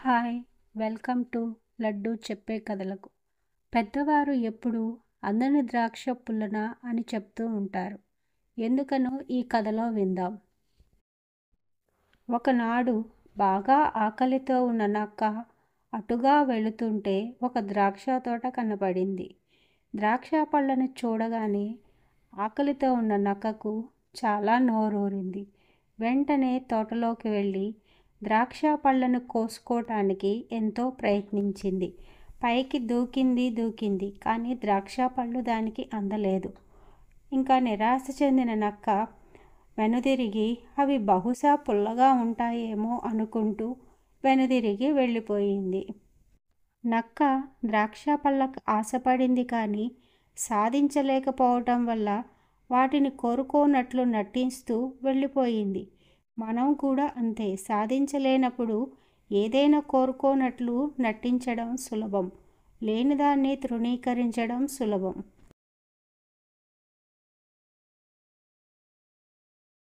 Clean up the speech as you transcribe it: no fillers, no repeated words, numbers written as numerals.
Hi! Welcome to laddu చెప్పే కథలకు. పెద్దవారు ఎప్పుడూ అందని ద్రాక్ష పుల్లన అని చెప్తూ ఉంటారు. ఎందుకనో ఈ కథలో విందాం. ఒకనాడు బాగా ఆకలితో ఉన్న నక్క అటుగా వెళుతుంటే ఒక ద్రాక్ష తోట కనపడింది. ద్రాక్ష పళ్ళను చూడగానే ఆకలితో ఉన్న నక్కకు చాలా నోరూరింది. వెంటనే తోటలోకి వెళ్ళి ద్రాక్ష పళ్ళను కోసుకోవటానికి ఎంతో ప్రయత్నించింది. పైకి దూకింది కానీ ద్రాక్ష పళ్ళు దానికి అందలేదు. ఇంకా నిరాశ చెందిన నక్క వెనుదిరిగి అవి బహుశా పుల్లగా ఉంటాయేమో అనుకుంటూ వెనుదిరిగి వెళ్ళిపోయింది. నక్క ద్రాక్ష పళ్ళకు ఆశపడింది కానీ సాధించలేకపోవటం వల్ల వాటిని కోరుకోనట్లు నటిస్తూ వెళ్ళిపోయింది. మనం కూడా అంతే, సాధించలేనప్పుడు ఏదైనా కోరుకోనట్లు నటించడం సులభం, లేనిదాన్ని తృణీకరించడం సులభం.